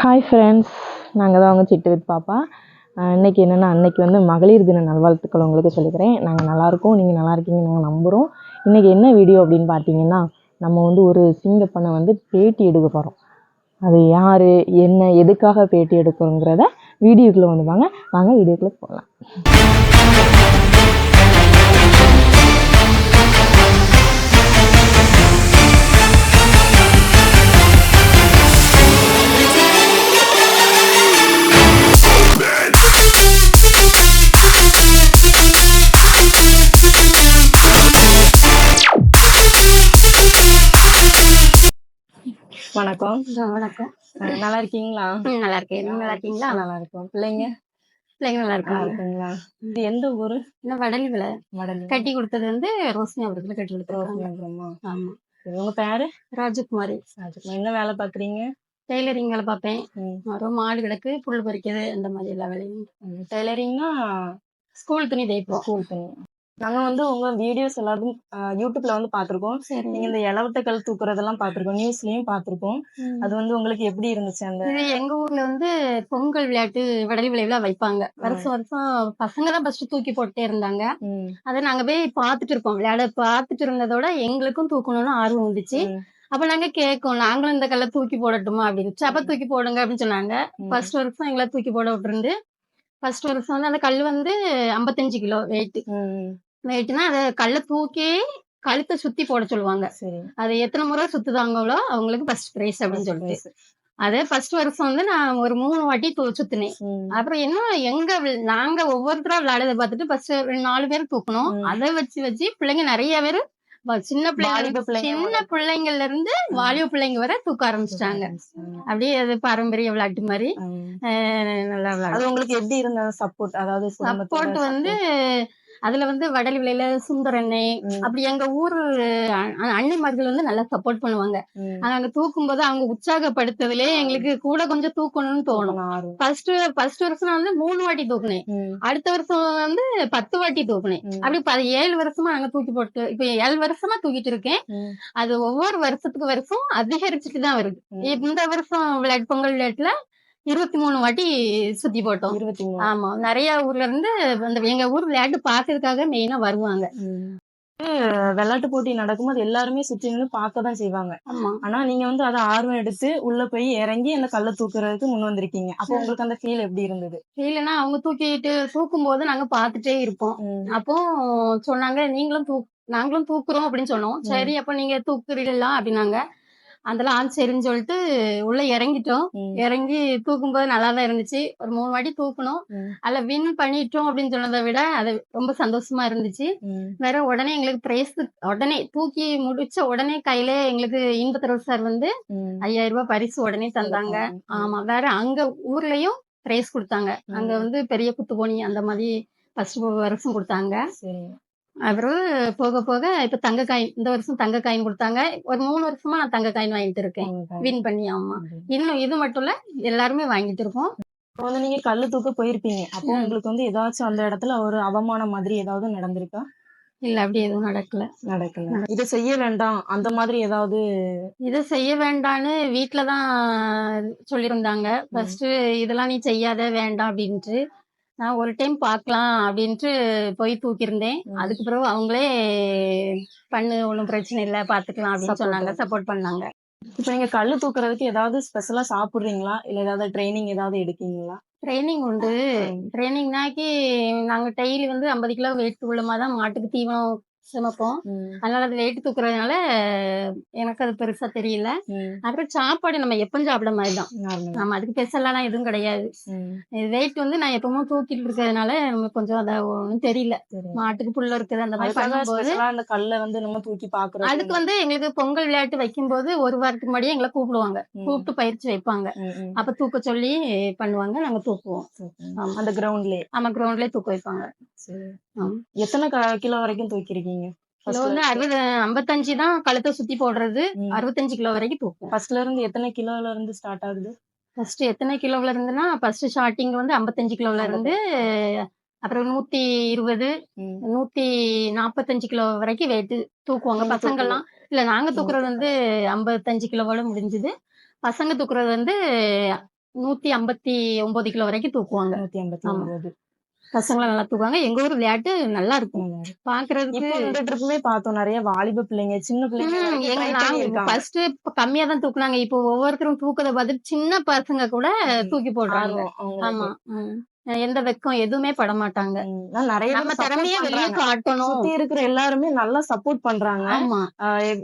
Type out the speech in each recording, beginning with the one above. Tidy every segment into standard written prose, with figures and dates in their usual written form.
Hi friends, நாங்கள் தான் அவங்க சிட்டு வித் பாப்பா. இன்றைக்கி என்னென்னா, அன்றைக்கி வந்து மகளிர் தின நல்வாழ்த்துக்கள் உங்களுக்கு சொல்லிக்கிறேன். நாங்கள் நல்லாயிருக்கோம், நீங்கள் நல்லா இருக்கீங்கன்னு நாங்கள் நம்புகிறோம். இன்றைக்கி என்ன வீடியோ அப்படின்னு பார்த்தீங்கன்னா, நம்ம வந்து ஒரு சிங்கப்பெண்ணை வந்து பேட்டி எடுக்க போகிறோம். அது யார், என்ன, எதுக்காக பேட்டி எடுக்கிறோங்கிறத வீடியோக்குள்ளே வந்து வாங்க வீடியோக்குள்ளே போகலாம். வணக்கம். வணக்கம். நல்லா இருக்கீங்களா? நல்லா இருக்கேன். நீங்க நல்லா இருக்கீங்களா? நல்லா இருக்கும். பிள்ளைங்க நல்லா இருக்குங்களா? இது எந்த ஊரு? வடலிவில கட்டி கொடுத்தது வந்து ரோஷினி அவர்களுக்கு கட்டி கொடுத்துருக்காங்க. ஆமா. உங்க பேரு? ராஜகுமாரி. என்ன வேலை பாக்குறீங்க? டெய்லரிங் வேலை பார்ப்பேன். அப்புறம் மாடு கிடக்கு, புல் பறிக்கிறது, அந்த மாதிரி எல்லா வேலையும். டெய்லரிங்னா ஸ்கூல் துணி தைப்போம். ஸ்கூல் துணி. நாங்க வந்து உங்க வீடியோஸ் எல்லாரும் யூடியூப்ல வந்து பாத்திருக்கோம். நீங்க இந்த இலவட்ட கல் தூக்குறதெல்லாம் பாத்திருக்கோம், நியூஸ்லயும் பாத்திருக்கோம். அது வந்து உங்களுக்கு எப்படி இருந்துச்சு? இது எங்க ஊர்ல வந்து பொங்கல் விளையாட்டு வடலி விளைவுல வைப்பாங்க. வருஷம் வருஷம் பசங்க தான் ஃபர்ஸ்ட் தூக்கி போட்டே இருந்தாங்க. அதை நாங்க போய் பாத்துட்டு இருப்போம். விளையாட பாத்துட்டு இருந்ததோட எங்களுக்கும் தூக்கணும்னு ஆர்வம் வந்துச்சு. அப்ப நாங்க கேட்கோம், நாங்களும் இந்த கல்லை தூக்கி போடட்டுமா அப்படின்னு. அப்ப தூக்கி போடுங்க அப்படின்னு சொன்னாங்க. ஃபர்ஸ்ட் வருஷம் எங்களை தூக்கி போட விட்டுருந்து. ஃபர்ஸ்ட் வருஷம் வந்து அந்த கல் வந்து 55 கிலோ வெயிட்னா அதை கல்லை தூக்கி கழுத்தை சுத்தி போட சொல்லுவாங்க. அது எத்தனை முறை சுத்துதாங்களோ அவங்களுக்கு ஃபர்ஸ்ட் பிரைஸ் அப்படின்னு சொல்லிட்டு. அதே ஃபர்ஸ்ட் வருஷம் வந்து நான் ஒரு 3 வாட்டி சுத்தினேன். அப்புறம் என்ன நாங்க ஒவ்வொருத்தரா விளையாடுறத பார்த்துட்டு ஃபர்ஸ்ட் 4 பேர் தூக்கணும். அதை வச்சு பிள்ளைங்க நிறைய பேர் சின்ன பிள்ளைங்கள்ல இருந்து வாலிப பிள்ளைங்க வரை தூக்க ஆரம்பிச்சிட்டாங்க. அப்படியே அது பாரம்பரிய விளையாட்டு மாதிரி நல்லா விளையாடு. உங்களுக்கு எப்படி இருந்த சப்போர்ட்? அதாவது சப்போர்ட் வந்து அதுல வந்து வடலி விலையில சுந்தரண்ணே அப்படி எங்க ஊரு அன்னைமார்கள் வந்து நல்லா சப்போர்ட் பண்ணுவாங்க. நாங்க தூக்கும் போது அவங்க உற்சாகப்படுத்துறதுலயே எங்களுக்கு கூட கொஞ்சம் தூக்கணும்னு தோணும். ஃபர்ஸ்ட் வருஷம் நான் வந்து 3 வாட்டி தூக்குனேன். அடுத்த வருஷம் வந்து 10 வாட்டி தூக்குனேன். அப்படி 7 வருஷமா நாங்க தூக்கி போட்டு இப்ப 7 வருஷமா தூக்கிட்டு இருக்கேன். அது ஒவ்வொரு வருஷம் அதிகரிச்சுட்டு தான் வருது. இந்த வருஷம் பொங்கல் விளையாட்டுல 23 வாட்டி சுத்தி போட்டோம். 23. ஆமா, நிறைய ஊர்ல இருந்து எங்க ஊர் விளையாட்டு பாக்குறதுக்காக மெயினா வருவாங்க. விளையாட்டு போட்டி நடக்கும்போது எல்லாருமே சுத்தி நின்று பார்க்கதான் செய்வாங்க. ஆனா நீங்க வந்து அதை ஆர்வம் எடுத்து உள்ள போய் இறங்கி அந்த கல்லை தூக்குறதுக்கு முன் வந்திருக்கீங்க. அப்போ உங்களுக்கு அந்த ஃபீல் எப்படி இருந்தது? ஃபீல்னா அவங்க தூக்கும் போது நாங்க பாத்துட்டே இருப்போம். அப்போ சொன்னாங்க, நாங்களும் தூக்குறோம் அப்படின்னு சொன்னோம். சரி, அப்ப நீங்க தூக்குறீங்களா அப்படின்னாங்க. அதெல்லாம் சரின்னு சொல்லிட்டு உள்ள இறங்கிட்டோம். இறங்கி தூக்கும்போது நல்லா தான் இருந்துச்சு. ஒரு 3 வாட்டி தூக்கணும். அதுல வின் பண்ணிட்டோம் அப்படின்னு சொன்னதை விட அது ரொம்ப சந்தோஷமா இருந்துச்சு. வேற உடனே எங்களுக்கு பிரைஸ் உடனே தூக்கி முடிச்ச உடனே கையில எங்களுக்கு இன்பத்தரவு சார் வந்து 5000 ரூபாய் பரிசு உடனே தந்தாங்க. ஆமா, வேற அங்க ஊர்லயும் பிரைஸ் கொடுத்தாங்க. அங்க வந்து பெரிய குத்துக்கோணி அந்த மாதிரி ஃபர்ஸ்ட் வருஷம் கொடுத்தாங்க. அப்புறம் போக போக இப்ப தங்க காயின், இந்த வருஷம் தங்க காயின் கொடுத்தாங்க. ஒரு 3 வருஷமா நான் தங்க காயின் வாங்கிட்டு இருக்கேன், வின் பண்ணி. ஆமா, இன்னும் இது மட்டும் இல்ல, எல்லாருமே வாங்கிட்டு இருக்கோம். வந்து நீங்க கல்லு தூக்க போயிருப்பீங்க. அப்போ உங்களுக்கு வந்து ஏதாச்சும் அந்த இடத்துல ஒரு அவமானம் மாதிரி ஏதாவது நடந்திருக்கா? இல்ல, அப்படி எதுவும் நடக்கல. இதை செய்ய வேண்டாம் அந்த மாதிரி ஏதாவது? இதை செய்ய வேண்டாம்னு வீட்டுலதான் சொல்லியிருந்தாங்க. ஃபர்ஸ்ட் இதெல்லாம் நீ செய்யாத, வேண்டாம் அப்படின்ட்டு. நான் ஒரு டைம் பார்க்கலாம் அப்படின்ட்டு போய் தூக்கியிருந்தேன். அதுக்கு பிறகு அவங்களே ஒன்றும் பிரச்சனை இல்லை, பார்த்துக்கலாம் அப்படின்னு சொன்னாங்க, சப்போர்ட் பண்ணாங்க. இப்போ நீங்க கல்லு தூக்குறதுக்கு ஏதாவது ஸ்பெஷலா சாப்பிடுறீங்களா, இல்ல ஏதாவது ட்ரைனிங் ஏதாவது எடுக்கீங்களா? ட்ரைனிங் உண்டு. ட்ரைனிங்னாக்கி நாங்க டெய்லி வந்து 50 கிலோ வெயிட் உள்ளமாதான் மாட்டுக்கு தீவனம் சுமப்போம். அதனால அது வெயிட் தூக்குறதுனால எனக்கு அது பெருசா தெரியல. அப்புறம் சாப்பாடு நம்ம எப்பவும் சாப்பிட மாதிரிதான். நம்ம அதுக்கு ஸ்பெஷலாலாம் எதுவும் கிடையாது. வெயிட் வந்து நான் எப்பவும் தூக்கிட்டு இருக்கிறதுனால நமக்கு கொஞ்சம் அதை ஒன்றும் தெரியல. மாட்டுக்கு புல்ல இருக்குது அந்த மாதிரி பண்ணும்போது அந்த கல்லை வந்து நம்ம தூக்கி பாக்குறோம். அதுக்கு வந்து எங்களுக்கு பொங்கல் விளையாட்டு வைக்கும்போது ஒரு வாரத்துக்கு முன்னாடியே எங்களை கூப்பிடுவாங்க, கூப்பிட்டு பயிற்சி வைப்பாங்க. அப்ப தூக்க சொல்லி பண்ணுவாங்க, நாங்க தூக்குவோம். அந்த கிரவுண்ட்லயே? ஆமா, கிரவுண்ட்லயே தூக்க வைப்பாங்க. எத்தனை கிலோ வரைக்கும் தூக்கிருக்கீங்க? கிலோ வந்து 55 தான் கழுத்தை சுத்தி போடுறது. 65 கிலோ வரைக்கும் தூக்கும். ஃபர்ஸ்ட்ல இருந்து எத்தனை கிலோல இருந்து ஸ்டார்ட் ஆகுது? ஃபர்ஸ்ட் எத்தனை கிலோல இருந்துன்னா, ஃபர்ஸ்ட் ஸ்டார்டிங் வந்து 55 கிலோல இருந்து அப்புறம் 120 145 கிலோ வரைக்கும் வெயிட் தூக்குவாங்க பசங்கள்லாம். இல்ல, நாங்க தூக்குறது வந்து 55 கிலோவோட முடிஞ்சது. பசங்க தூக்குறது வந்து 159 கிலோ வரைக்கும் தூக்குவாங்க. 159. பசங்களாம் நல்லா தூக்குவாங்க. எங்க ஊர் விளையாட்டு நல்லா இருக்கும் பாக்குறதுக்கு. இப்போ இந்த ட்ரிப்புமே பார்த்தோம் நிறைய வாலிப பிள்ளைங்க, சின்ன பிள்ளைங்க வரைக்கும் எங்க try நாங்க பண்ணியிருக்காங்க. ஃபர்ஸ்ட் கம்மியா தான் தூக்குனாங்க. இப்போ ஒவ்வொருத்தரும் தூக்கத பார்த்துட்டு சின்ன பசங்க கூட தூக்கி போடுறாங்க. ஆர்வம் அவங்களுக்கு. ஆமா. எந்த வெக்கம் எதுவுமே பட மாட்டாங்க. நான் நிறைய நம்ம பேர் support திறமைய வெளிய பண்றாங்க. காட்டணும். சுத்தி இருக்கிற எல்லாருமே நல்லா சப்போர்ட் பண்றாங்க. ஆமா.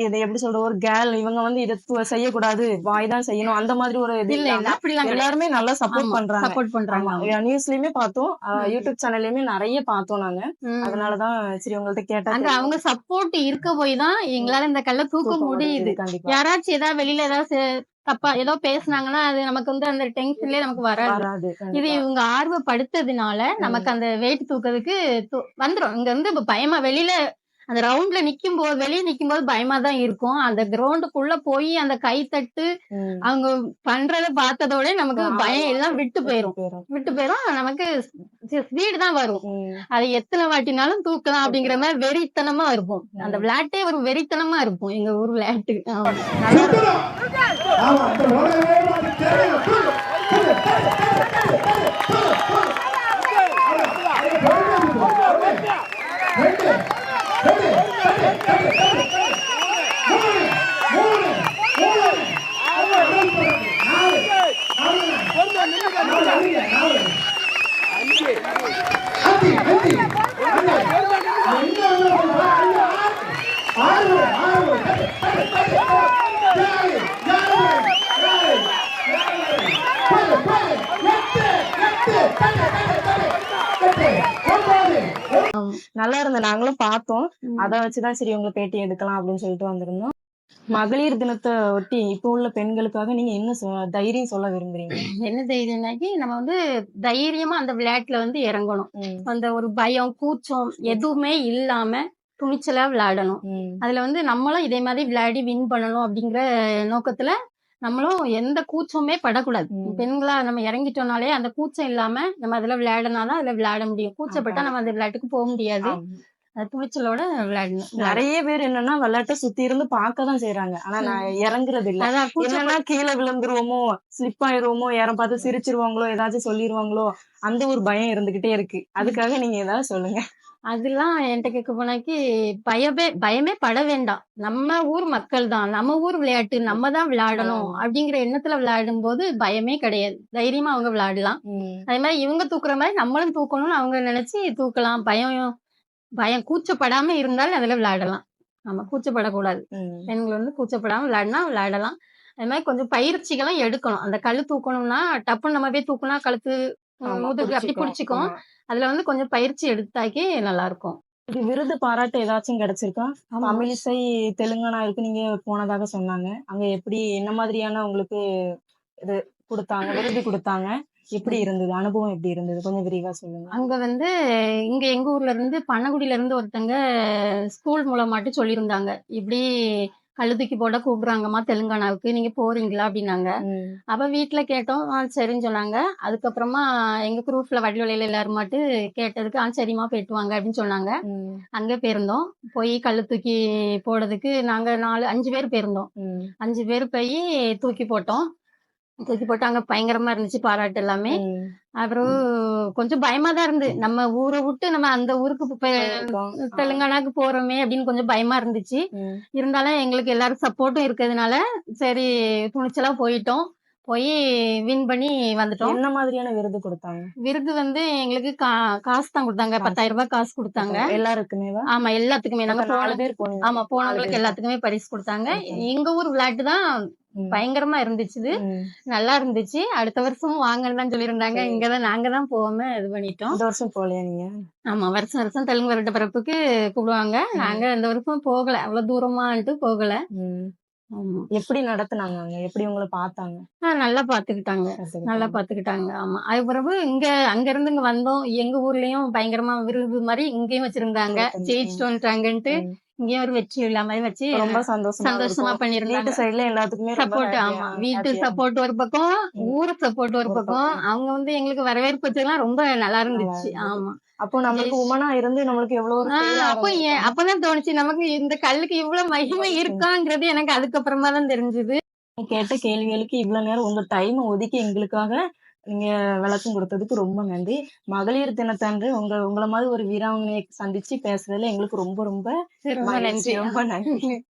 இதை எப்படி சொல்ற, ஒரு கேர்ள் இவங்க வந்து இதை செய்யக்கூடாது, வாய் தான் செய்யணும், அந்த மாதிரி ஒரு இது இல்ல இல்ல இல்லாம அப்படிலாம் கிடையாது. எல்லாருமே நல்லா சப்போர்ட் ஆமா பண்றாங்க. சப்போர்ட் பண்றாங்க. ஆமா, நியூஸ்லயுமே பார்த்தோம், யூடியூப் சேனல்லயுமே நிறைய பார்த்தோம் நாங்க. அதனாலதான் சரி உங்கள்ட்ட கேட்டா அங்க தெரியும். அவங்க சப்போர்ட் இருக்க போய் தான் எங்களால இந்த கல்ல தூக்க முடியுது. கண்டிப்பா யாராச்சும் ஏதாவது வெளியில ஏதாவது தப்பா ஏதோ பேசுனாங்கன்னா அது நமக்கு வந்து அந்த டென்ஷன்லயே நமக்கு வராது. வராது. இது கண்டிப்பா. இவங்க ஆர்வப்படுத்ததுனால நமக்கு அந்த வெயிட் தூக்கிறதுக்கு வந்துரும். இங்க வந்து இப்ப பயமா வெளியில அந்த ரவுண்ட்ல வெளியே நிக்கும் போது பயமா தான் இருக்கும். அந்த கிரவுண்டுக்குள்ள போய் அந்த கை தட்டு அவங்க பண்றத பார்த்ததோட நமக்கு பயம் எல்லாம் விட்டு போயிரும். நமக்கு ஸ்பீடு தான் வரும். அது எத்தனை வாட்டினாலும் தூக்கலாம் அப்படிங்கிற மாதிரி வெறித்தனமா இருக்கும். அந்த விளையாட்டே ஒரு வெறித்தனமா இருக்கும் எங்க ஊர் விளையாட்டு. நல்லா இருந்த நாங்களும் பார்த்தோம். அத வச்சுதான் சரி உங்களை பேட்டி எடுக்கலாம் அப்படின்னு சொல்லிட்டு வந்திருந்தோம். மகளிர் தினத்தை ஒட்டி இப்போ உள்ள பெண்களுக்காக நீங்க என்ன தைரியம் சொல்ல விரும்புறீங்க? என்ன தைரியம்னாக்கி நம்ம வந்து தைரியமா அந்த விளையாட்டுல வந்து இறங்கணும். அந்த ஒரு பயம் கூச்சம் எதுவுமே இல்லாம துணிச்சலா விளையாடணும். அதுல வந்து நம்மளும் இதே மாதிரி விளையாடி வின் பண்ணணும் அப்படிங்கிற நோக்கத்துல நம்மளும் எந்த கூச்சமுமே படக்கூடாது. பெண்களா நம்ம இறங்கிட்டோம்னாலே அந்த கூச்சம் இல்லாம நம்ம அதுல விளையாடினாதான் அதுல விளையாட முடியும். கூச்சப்பட்டா நம்ம அந்த விளையாட்டுக்கு போக முடியாது. துணிச்சலோட விளையாடணும். நிறைய பேர் என்னன்னா விளையாட்டை சுத்தி இருந்து பார்க்கதான் செய்யறாங்க. ஆனா நான் இறங்குறது இல்ல. என்னன்னா கீழே விழுந்துருவோமோ, ஸ்லிப் ஆயிருவோமோ, யாரும் பார்த்து சிரிச்சிருவாங்களோ, ஏதாச்சும் சொல்லிருவாங்களோ, அந்த ஒரு பயம் இருந்துகிட்டே இருக்கு. அதுக்காக நீங்க ஏதாவது சொல்லுங்க. அதெல்லாம் என்கிட்ட கேட்க போனாக்கி பயமே பட வேண்டாம். நம்ம ஊர் மக்கள் தான், நம்ம ஊர் விளையாட்டு நம்ம தான் விளையாடணும் அப்படிங்கிற எண்ணத்துல விளையாடும் போது பயமே கிடையாது. தைரியமா அவங்க விளையாடலாம். அதே மாதிரி இவங்க தூக்குற மாதிரி நம்மளும் தூக்கணும்னு அவங்க நினைச்சு தூக்கலாம். பயம் கூச்சப்படாம இருந்தாலும் அதுல விளையாடலாம். நம்ம கூச்சப்படக்கூடாது. பெண்கள் வந்து கூச்சப்படாம விளையாடலாம். அது மாதிரி கொஞ்சம் பயிற்சிகளும் எடுக்கணும். அந்த கல்லு தூக்கணும்னா டப்புன்னு நம்ம போய் தூக்குனா கழுத்து முதுகு அப்படி பிடிச்சிக்கும். அதுல வந்து கொஞ்சம் பயிற்சி எடுத்தாக்கி நல்லா இருக்கும். இது விருது பாராட்டு ஏதாச்சும் கிடைச்சிருக்கா? தமிழிசை தெலுங்கானா இருக்கு நீங்க போனதாக சொன்னாங்க. அங்க எப்படி என்ன மாதிரியான உங்களுக்கு இது கொடுத்தாங்க, விருது கொடுத்தாங்க? எப்படி இருந்தது? அனுபவம் எப்படி இருந்தது? கொஞ்சம் விரிவா சொல்லுங்க. அங்க வந்து எங்க ஊர்ல இருந்து பனகுடியில இருந்து ஒருத்தங்க ஸ்கூல் மூலமாட்டு சொல்லியிருந்தாங்க. இப்படி கல்லு தூக்கி போட கூப்பிடுறாங்கம்மா தெலுங்கானாவுக்கு, நீங்க போறீங்களா அப்படின்னாங்க. அப்ப வீட்டுல கேட்டோம். சரின்னு சொன்னாங்க. அதுக்கப்புறமா எங்க குரூப்ல வடிவலையில எல்லாருமாட்டு கேட்டதுக்கு சரிம்மா போயிட்டு வாங்க அப்படின்னு சொன்னாங்க. அங்க போயிருந்தோம். போய் கல்லு தூக்கி போடுறதுக்கு நாங்க 5 பேர் போயிருந்தோம். 5 பேர் போய் தூக்கி போட்டோம். தூக்கி போட்டு அங்க பயங்கரமா இருந்துச்சு பாராட்டு எல்லாமே. அப்புறம் கொஞ்சம் பயமா தான் இருந்து, நம்ம ஊரை விட்டு நம்ம அந்த ஊருக்கு தெலுங்கானாக்கு போறோமே அப்படின்னு கொஞ்சம் பயமா இருந்துச்சு. இருந்தாலும் எங்களுக்கு எல்லாரும் சப்போர்ட்டும் இருக்கிறதுனால சரி துணிச்சலா போயிட்டோம். போய் வின் பண்ணி வந்துட்டோம். என்ன மாதிரியான விருது கொடுத்தாங்க? விருது வந்து எங்களுக்கு காசு தான் கொடுத்தாங்க. 10,000 ரூபாய் காசு கொடுத்தாங்க. எல்லாருக்குமே? ஆமா, எல்லாத்துக்குமே. நாங்க 4 பேர் ஆமா போனவங்களுக்கு எல்லாத்துக்குமே பரிசு கொடுத்தாங்க. எங்க ஊர் விளையாட்டு தான் பயங்கரமா இருந்துச்சு. நல்லா இருந்துச்சு. அடுத்த வருஷம் வாங்கன்னு தான் சொல்லியிருந்தாங்க. இங்கதான் நாங்க தான் போகாம இது பண்ணிட்டோம். இந்த வருஷம் போகலையா நீங்க? ஆமா, வருஷம் தெலுங்கு வருட பிறப்புக்கு கூப்பிடுவாங்க. நாங்க இந்த வருஷம் போகல, அவ்வளவு தூரமான்ட்டு போகல. எப்படி நடத்துனாங்க? எப்படி உங்களை பார்த்தாங்க? நல்லா பாத்துக்கிட்டாங்க. ஆமா, அது பிறகு அங்க இருந்து இங்க வந்தோம். எங்க ஊர்லயும் பயங்கரமா விருது மாதிரி இங்கேயும் வச்சிருந்தாங்க. ஜெயிச்சுட்டு வந்துட்டாங்கன்ட்டு இங்கேயும் ஒரு வெற்றி விழா மாதிரி வச்சு ரொம்ப சந்தோஷமா பண்ணிருந்தாங்க. சைடுல எல்லாத்துக்குமே சப்போர்ட். ஆமா, வீட்டு சப்போர்ட் ஒரு பக்கம், ஊரு சப்போர்ட் ஒரு பக்கம். அவங்க வந்து எங்களுக்கு வரவேற்பு வச்சதெல்லாம் ரொம்ப நல்லா இருந்துச்சு. ஆமா, அப்போ நம்மளுக்கு உமனா இருந்து நம்மளுக்கு எவ்வளவு அப்பதான் தோணுச்சு நமக்கு இந்த கல்லுக்கு இவ்வளவு மகிமை இருக்காங்கிறது எனக்கு அதுக்கப்புறமா தான் தெரிஞ்சது. கேட்ட கேள்விகளுக்கு இவ்வளவு நேரம் உங்க டைம் ஒதுக்கி எங்களுக்காக நீங்க விளக்கம் கொடுத்ததுக்கு ரொம்ப நன்றி. மகளிர் தினத்தன்று உங்களை மாதிரி ஒரு வீராங்கனையை சந்திச்சு பேசுறதுல எங்களுக்கு ரொம்ப ரொம்ப ரொம்ப மகிழ்ச்சி. நன்றி. ரொம்ப நன்றி.